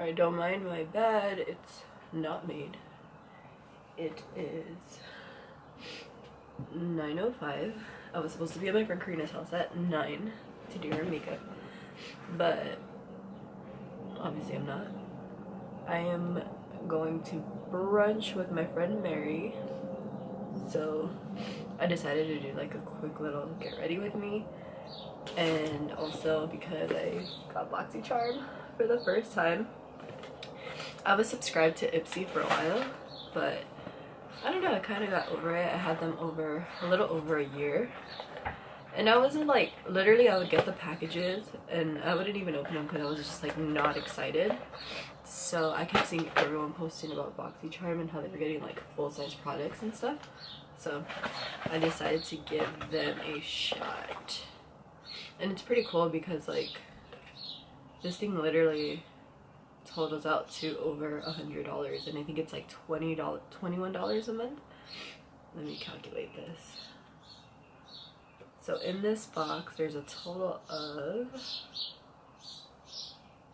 Alright, don't mind my bed. It's not made. It is 9:05. I was supposed to be at my friend Karina's house at 9 to do her makeup, but obviously I'm not. I am going to brunch with my friend Mary, so I decided to do like a quick little get ready with me. And also because I got Boxycharm for the first time. I was subscribed to Ipsy for a while, but I don't know, I kind of got over it. I had them over a little over a year, and I wasn't like, literally I would get the packages and I wouldn't even open them because I was just like not excited. So I kept seeing everyone posting about Boxycharm and how they were getting like full-size products and stuff, so I decided to give them a shot. And it's pretty cool because like this thing literally totals out to over $100, and I think it's like $21 a month. Let me calculate this. So in this box there's a total of,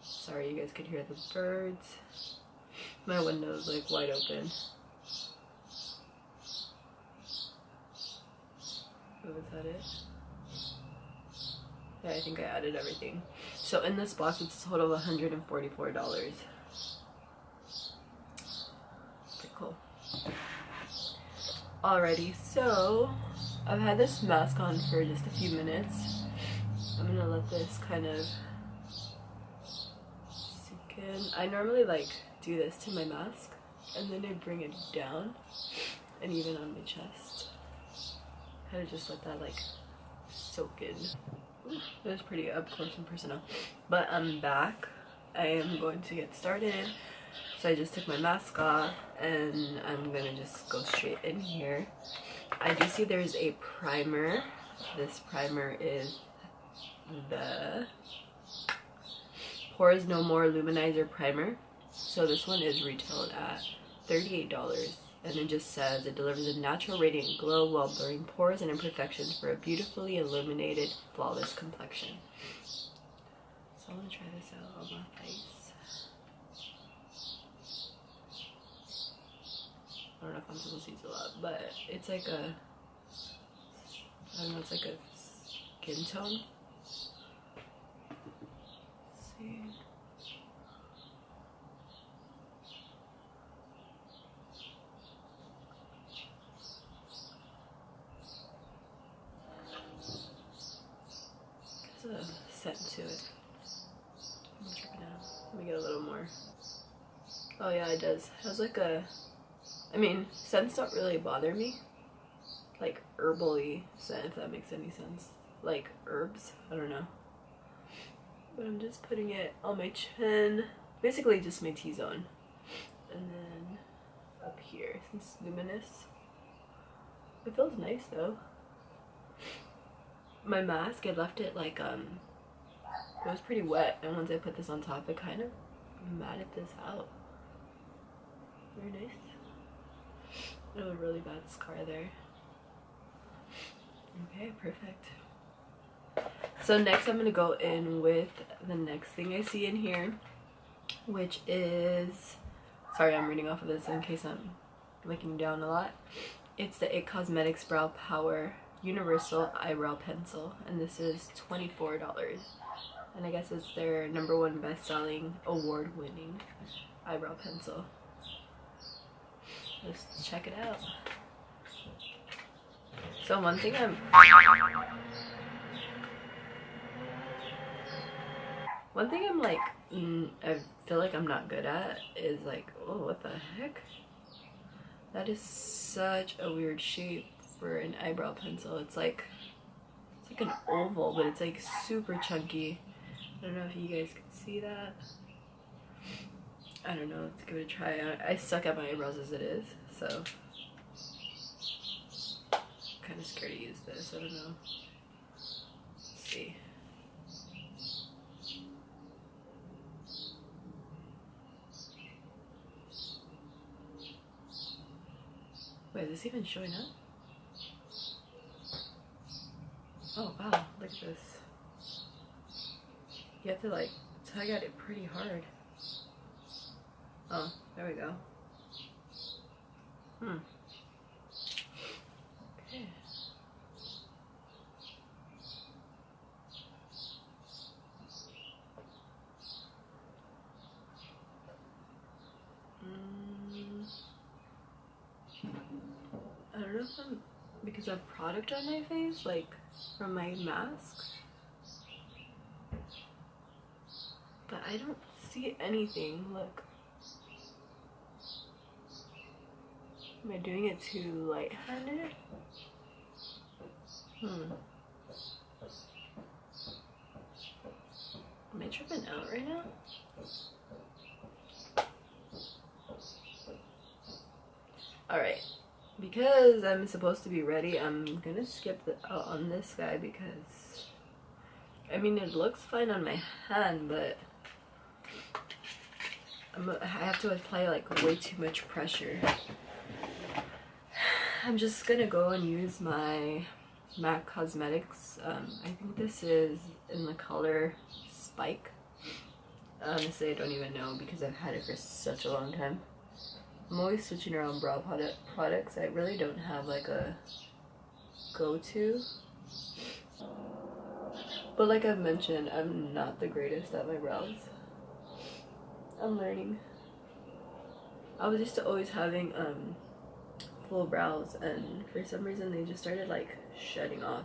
sorry you guys could hear the birds, my window's like wide open. Oh, is that it? Yeah, I think I added everything. So in this box it's a total of $144. Pretty cool. Alrighty, so I've had this mask on for just a few minutes. I'm gonna let this kind of sink in. I normally like do this to my mask and then I bring it down and even on my chest. Kind of just let that like soak in. It was pretty up close and personal, but I'm back. I am going to get started. So I just took my mask off and I'm gonna just go straight in here. I do see there's a primer. This primer is the Pores No More Luminizer Primer. So this one is retailed at $38. And it just says it delivers a natural radiant glow while blurring pores and imperfections for a beautifully illuminated, flawless complexion. So I'm gonna try this out on my face. I don't know if I'm supposed to use a lot, but it's like a, I don't know, it's like a skin tone. Let's see. There's a scent to it. I'm tripping out. Let me get a little more. Oh yeah, it does. It has like a, I mean, scents don't really bother me. Like herbally scent, if that makes any sense. Like herbs, I don't know. But I'm just putting it on my chin. Basically just my T-zone. And then up here, it's luminous. It feels nice though. My mask, I left it like, it was pretty wet, and once I put this on top, it kind of matted this out. Very nice. I have a really bad scar there. Okay, perfect. So next I'm gonna go in with the next thing I see in here, which is, sorry I'm reading off of this in case I'm looking down a lot. It's the It Cosmetics Brow Power Universal Eyebrow Pencil, and this is $24. And I guess it's their #1 best-selling, award-winning eyebrow pencil. Let's check it out. So one thing I'm like, I feel like I'm not good at is like, oh, what the heck? That is such a weird shape for an eyebrow pencil. It's like an oval, but it's like super chunky. I don't know if you guys can see that. I don't know, let's give it a try. I suck at my eyebrows as it is, so I'm kind of scared to use this. I don't know. Let's see. Wait, is this even showing up? Oh wow, look at this. You have to like tug at it pretty hard. Oh, there we go. Okay. I don't know if I'm, because I have product on my face, like from my mask, but I don't see anything. Look, am I doing it too light-handed? Am I tripping out right now? Alright, because I'm supposed to be ready, I'm gonna skip out on this guy because, I mean, it looks fine on my hand, but I have to apply like way too much pressure. I'm just gonna go and use my MAC Cosmetics. I think this is in the color Spike. Honestly, I don't even know because I've had it for such a long time. I'm always switching around brow products. I really don't have like a go-to. But like I've mentioned, I'm not the greatest at my brows. I'm learning. I was used to always having full brows, and for some reason they just started like shedding off.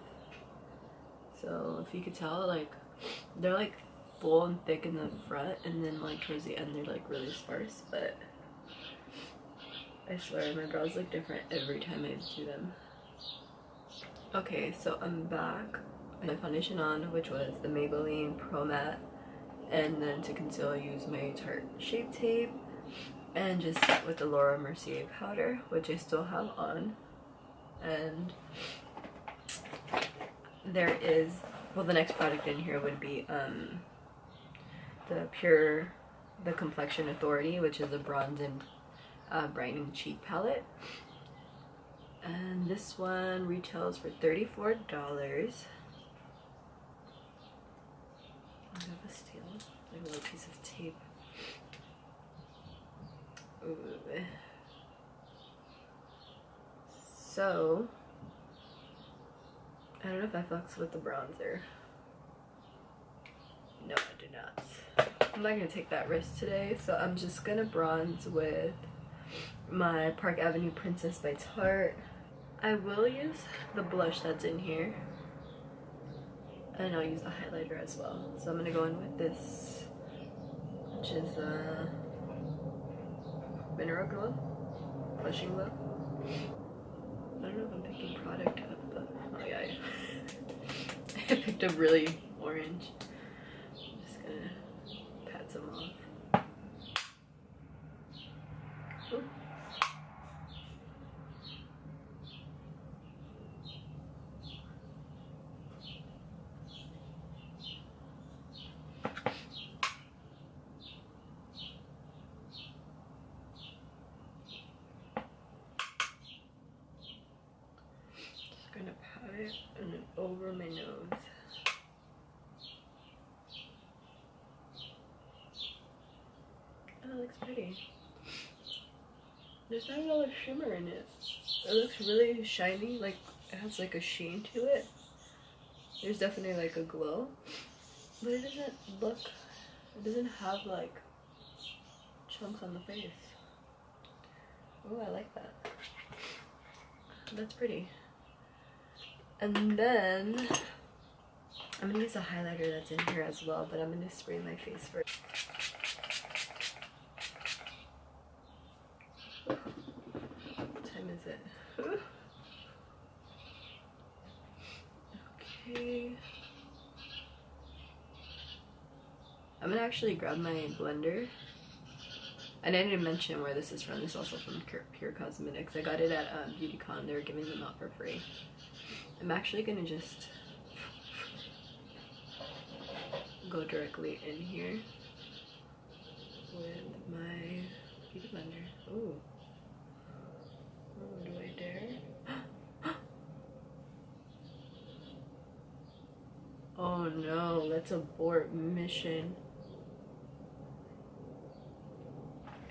So if you could tell, like they're like full and thick in the front, and then like towards the end they're like really sparse, but I swear my brows look different every time I do them. Okay, so I'm back. My foundation on, which was the Maybelline Pro Matte, and then to conceal I use my Tarte Shape Tape, and just set with the Laura Mercier powder, which I still have on. And there is, well, the next product in here would be the Complexion Authority, which is a bronze and brightening cheek palette, and this one retails for $34. I have a steal, like a little piece of tape. Ooh. So I don't know if I fucks with the bronzer. No, I do not. I'm not gonna take that risk today, so I'm just gonna bronze with my Park Avenue Princess by Tarte. I will use the blush that's in here, and I'll use the highlighter as well. So I'm gonna go in with this, which is Mineral Glow, Blushing Glow. I don't know if I'm picking product up, but oh yeah, I picked up really orange. I'm just gonna pat some off. Ooh. Gonna pat it and then over my nose. Oh, it looks pretty. There's not a lot of shimmer in it. It looks really shiny, like it has like a sheen to it. There's definitely like a glow, but it doesn't have like chunks on the face. Oh, I like that. That's pretty. And then I'm gonna use a highlighter that's in here as well, but I'm gonna spray my face first. What time is it? Okay. I'm gonna actually grab my blender. And I didn't mention where this is from. This is also from Pure Cosmetics. I got it at BeautyCon. They were giving them out for free. I'm actually gonna just go directly in here with my beauty blender. Ooh. Oh, do I dare? Oh no, let's abort mission.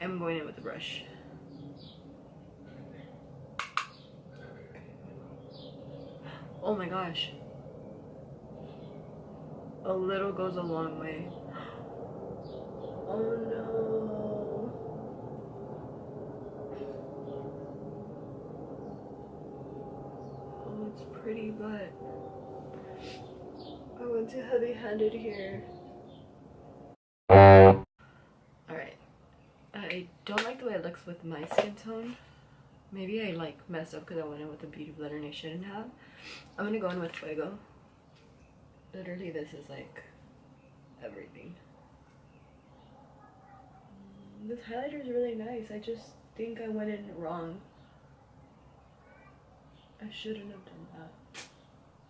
I'm going in with the brush. Oh my gosh. A little goes a long way. Oh no. Oh, it's pretty, but I went too heavy-handed here. Alright. I don't like the way it looks with my skin tone. Maybe I like messed up because I went in with a beauty blender and I shouldn't have. I'm gonna go in with Fuego. Literally, this is like everything. This highlighter is really nice. I just think I went in wrong. I shouldn't have done that.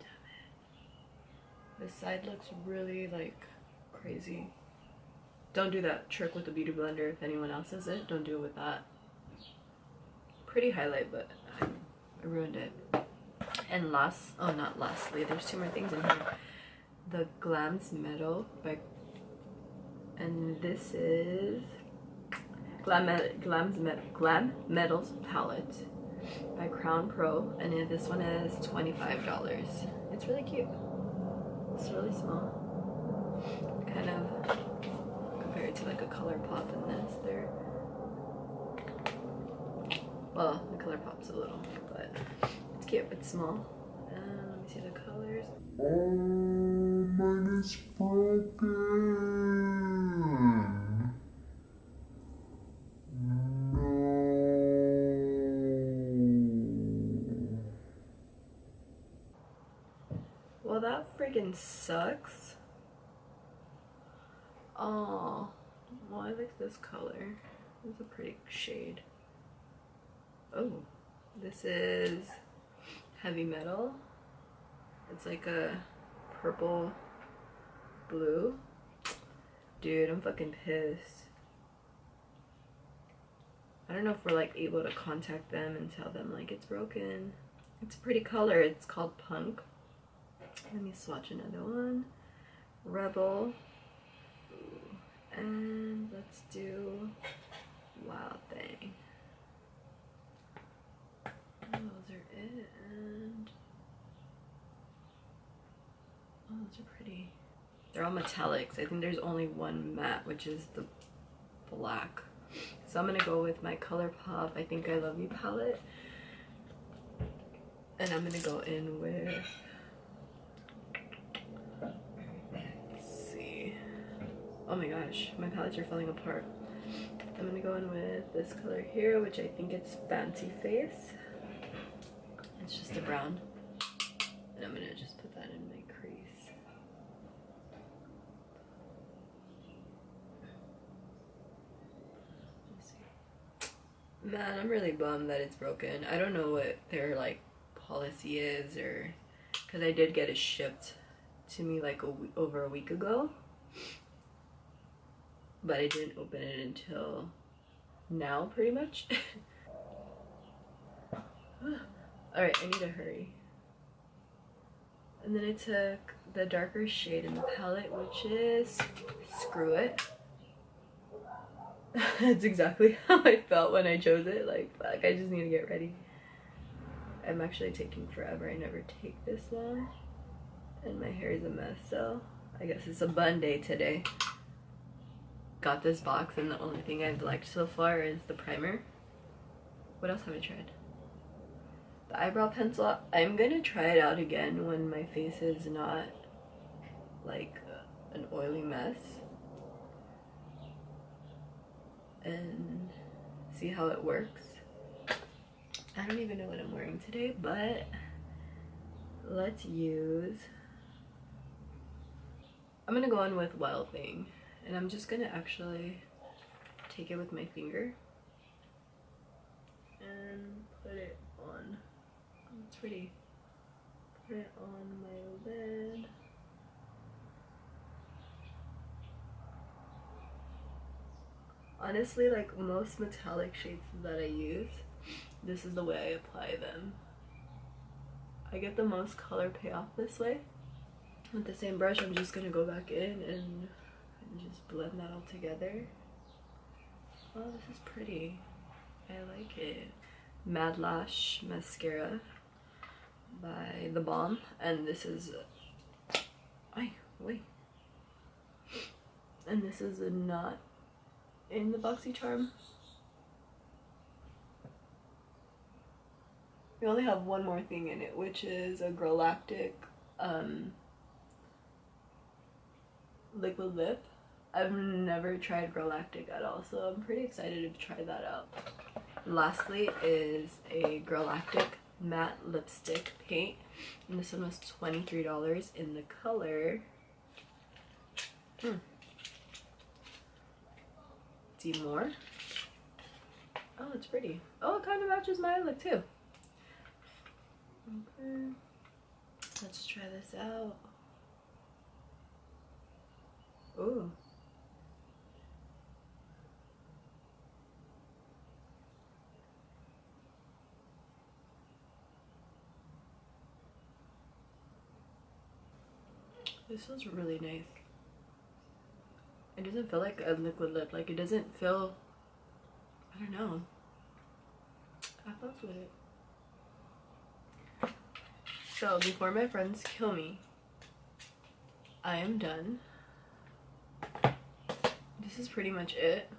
Damn it. This side looks really like crazy. Don't do that trick with the beauty blender. If anyone else does it, don't do it with that. Pretty highlight, but I ruined it. And not lastly, there's two more things in here. The Glam's Metal by, and this is Glam Metals palette by Crown Pro, and this one is $25. It's really cute. It's really small. Kind of compared to like a color pop in this. There. Well, the color pop's a little, but it's cute. It's small. Let me see the colors. Oh, mine is broken. No. Well, that friggin' sucks. Oh, well, I like this color. It's a pretty shade. Oh, this is Heavy Metal. It's like a purple blue. Dude, I'm fucking pissed. I don't know if we're like able to contact them and tell them like it's broken. It's a pretty color. It's called Punk. Let me swatch another one. Rebel. Ooh. And let's do Wild Thing. Those are it, and oh, those are pretty. They're all metallics. I think there's only one matte, which is the black. So I'm gonna go with my ColourPop I Think I Love You palette, and I'm gonna go in with, let's see, oh my gosh, my palettes are falling apart. I'm gonna go in with this color here, which I think it's Fancy Face. It's just a brown, and I'm gonna just put that in my crease. Let's see. Man, I'm really bummed that it's broken. I don't know what their like policy is, or because I did get it shipped to me like over a week ago, but I didn't open it until now, pretty much. Alright, I need to hurry. And then I took the darker shade in the palette, which is Screw It. That's exactly how I felt when I chose it. Like, fuck, I just need to get ready. I'm actually taking forever. I never take this long. And my hair is a mess, so I guess it's a bun day today. Got this box, and the only thing I've liked so far is the primer. What else have I tried? The eyebrow pencil, I'm gonna try it out again when my face is not like an oily mess, and see how it works. I don't even know what I'm wearing today, but let's use, I'm gonna go in with Wild Thing, and I'm just gonna actually take it with my finger and put it on. It's pretty. Put it on my lid. Honestly, like most metallic shades that I use, this is the way I apply them. I get the most color payoff this way. With the same brush, I'm just gonna go back in and just blend that all together. Oh, this is pretty. I like it. Mad Lash mascara by The Balm, and this is and this is not in the Boxycharm. We only have one more thing in it, which is a Galactic liquid lip. I've never tried Galactic at all, so I'm pretty excited to try that out. Lastly is a Galactic matte lipstick paint, and this one was $23 in the color See more? Oh, it's pretty. Oh, it kind of matches my look too. Okay, let's try this out. Ooh. This feels really nice. It doesn't feel like a liquid lip. Like, it doesn't feel, I don't know. I fucks with it. So, before my friends kill me, I am done. This is pretty much it.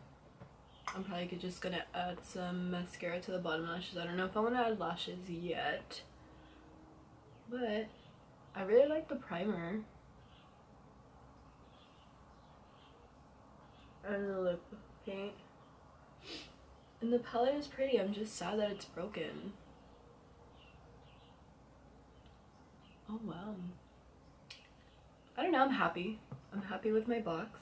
I'm probably just gonna add some mascara to the bottom lashes. I don't know if I want to add lashes yet, but I really like the primer and the lip paint, and the palette is pretty. I'm just sad that it's broken. Oh wow. I don't know, I'm happy. I'm happy with my box.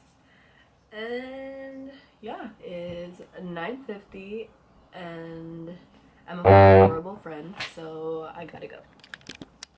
And yeah, it's $9.50 and I'm a horrible friend, so I gotta go.